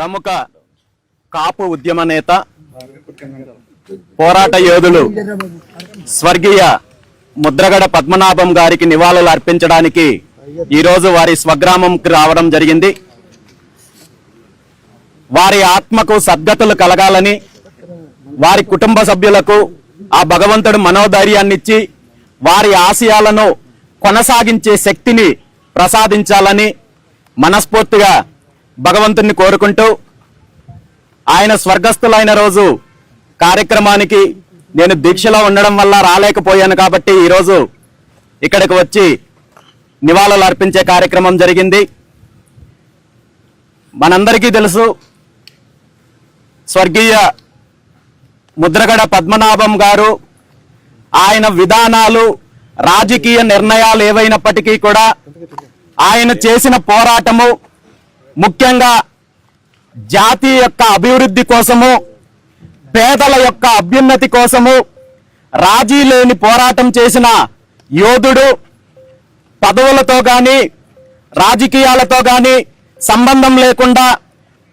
ప్రముఖ కాపు ఉద్యమ నేత పోరాట యోధులు స్వర్గీయ ముద్రగడ పద్మనాభం గారికి నివాళులు అర్పించడానికి ఈరోజు వారి స్వగ్రామంకి రావడం జరిగింది. వారి ఆత్మకు సద్గతులు కలగాలని, వారి కుటుంబ సభ్యులకు ఆ భగవంతుడు మనోధైర్యాన్ని ఇచ్చి వారి ఆశయాలను కొనసాగించే శక్తిని ప్రసాదించాలని మనస్ఫూర్తిగా భగవంతుని కోరుకుంటూ, ఆయన స్వర్గస్థులైన రోజు కార్యక్రమానికి నేను దీక్షలో ఉండడం వల్ల రాలేకపోయాను కాబట్టి ఈరోజు ఇక్కడికి వచ్చి నివాళులు అర్పించే కార్యక్రమం జరిగింది. మనందరికీ తెలుసు, స్వర్గీయ ముద్రగడ పద్మనాభం గారు ఆయన విధానాలు, రాజకీయ నిర్ణయాలు ఏవైనప్పటికీ కూడా ఆయన చేసిన పోరాటము ముఖ్యంగా జాతి యొక్క అభివృద్ధి కోసము, పేదల యొక్క అభ్యున్నతి కోసము రాజీ లేని పోరాటం చేసిన యోధుడు. పదవులతో కానీ రాజకీయాలతో కానీ సంబంధం లేకుండా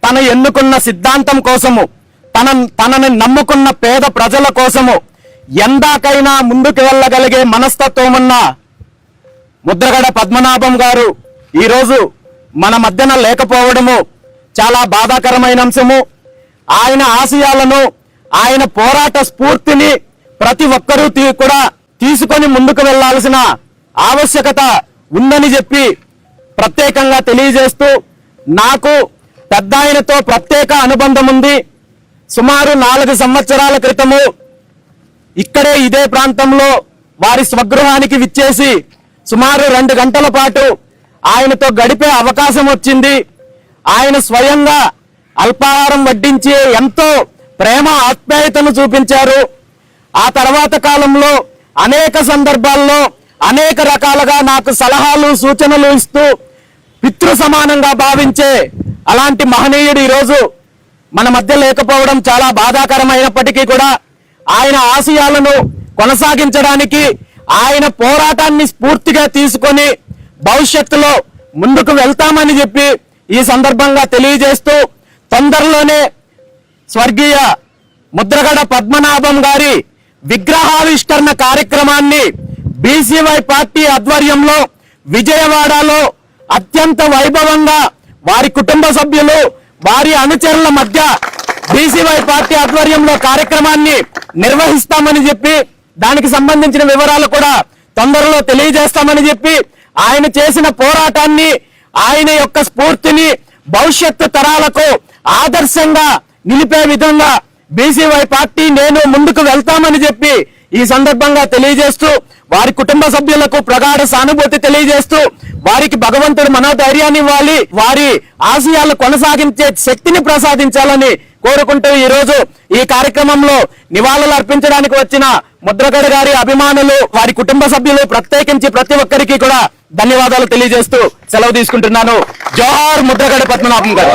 తన ఎన్నుకున్న సిద్ధాంతం కోసము, తనని నమ్ముకున్న పేద ప్రజల కోసము ఎందాకైనా ముందుకు వెళ్ళగలిగే మనస్తత్వం ఉన్న ముద్రగడ పద్మనాభం గారు ఈరోజు మన మధ్యన లేకపోవడము చాలా బాధాకరమైన అంశము. ఆయన ఆశయాలను, ఆయన పోరాట స్ఫూర్తిని ప్రతి ఒక్కరూ కూడా తీసుకొని ముందుకు వెళ్లాల్సిన ఆవశ్యకత ఉందని చెప్పి ప్రత్యేకంగా తెలియజేస్తూ, నాకు పెద్ద ఆయనతో ప్రత్యేక అనుబంధం ఉంది. సుమారు 4 సంవత్సరాల క్రితము ఇక్కడే ఇదే ప్రాంతంలో వారి స్వగృహానికి విచ్చేసి సుమారు 2 గంటల పాటు ఆయనతో గడిపే అవకాశం వచ్చింది. ఆయన స్వయంగా అల్పాహారం వడ్డించి ఎంతో ప్రేమ ఆప్యాయతను చూపించారు. ఆ తర్వాత కాలంలో అనేక సందర్భాల్లో అనేక రకాలుగా నాకు సలహాలు, సూచనలు ఇస్తూ పితృ సమానంగా భావించే అలాంటి మహనీయుడు ఈరోజు మన మధ్య లేకపోవడం చాలా బాధాకరమైనప్పటికీ కూడా ఆయన ఆశయాలను కొనసాగించడానికి, ఆయన పోరాటాన్ని స్ఫూర్తిగా తీసుకొని భవిష్యత్తులో ముందుకు వెళ్తామని చెప్పి ఈ సందర్భంగా తెలియజేస్తూ, తొందరలోనే స్వర్గీయ ముద్రగడ పద్మనాభం గారి విగ్రహావిష్కరణ కార్యక్రమాన్ని బీసీవై పార్టీ ఆధ్వర్యంలో విజయవాడలో అత్యంత వైభవంగా వారి కుటుంబ సభ్యులు, వారి అనుచరుల మధ్య బీసీవై పార్టీ ఆధ్వర్యంలో కార్యక్రమాన్ని నిర్వహిస్తామని చెప్పి, దానికి సంబంధించిన వివరాలు కూడా తొందరలో తెలియజేస్తామని చెప్పి, ఆయన చేసిన పోరాటాన్ని, ఆయన యొక్క స్ఫూర్తిని భవిష్యత్తు తరాలకు ఆదర్శంగా నిలిపే విధంగా బీసీవై పార్టీ నేను ముందుకు వెళ్తామని చెప్పి ఈ సందర్భంగా తెలియజేస్తూ, వారి కుటుంబ సభ్యులకు ప్రగాఢ సానుభూతి తెలియజేస్తూ, వారికి భగవంతుడు మనోధైర్యాన్ని ఇవ్వాలి, వారి ఆశయాలు కొనసాగించే శక్తిని ప్రసాదించాలని కోరుకుంటూ ఈరోజు ఈ కార్యక్రమంలో నివాళులు అర్పించడానికి వచ్చిన ముద్రగడ గారి అభిమానులు, వారి కుటుంబ సభ్యులు, ప్రత్యేకించి ప్రతి ఒక్కరికి కూడా ధన్యవాదాలు తెలియజేస్తూ సెలవు తీసుకుంటున్నాను. జోహార్ ముద్రగడ పద్మనాభం గారు.